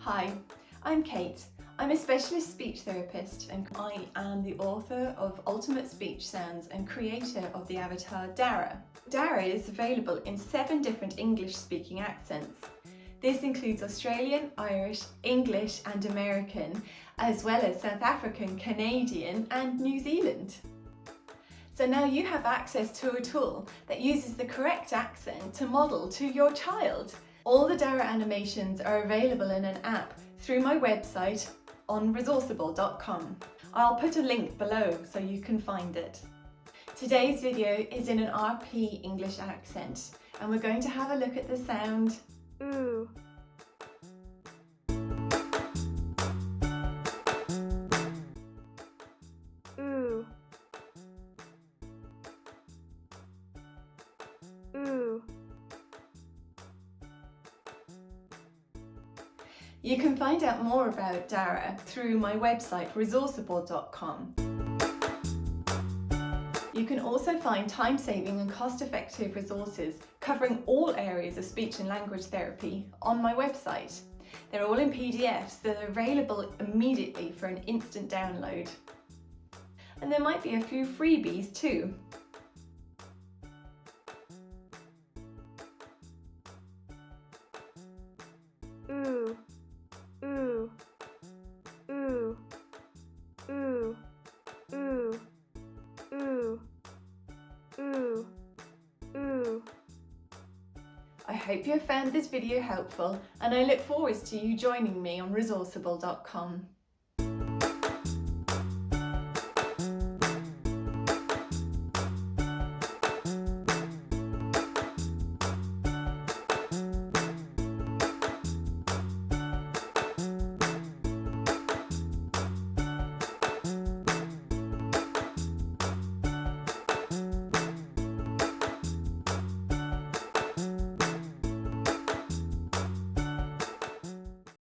Hi, I'm Kate. I'm a specialist speech therapist and I am the author of Ultimate Speech Sounds and creator of the avatar DARA. DARA is available in 7 different English-speaking accents. This includes Australian, Irish, English and American, as well as South African, Canadian and New Zealand. So now you have access to a tool that uses the correct accent to model to your child. All the DARA animations are available in an app through my website on Resourceible.com. I'll put a link below so you can find it. Today's video is in an RP English accent and we're going to have a look at the sound ooh. Ooh. Ooh. You can find out more about DARA through my website Resourceible.com. You can also find time-saving and cost-effective resources covering all areas of speech and language therapy on my website. They're all in PDFs that are available immediately for an instant download. And there might be a few freebies too. Ooh. Ooh, ooh, ooh, ooh, ooh, ooh, ooh. I hope you have found this video helpful and I look forward to you joining me on Resourceible.com.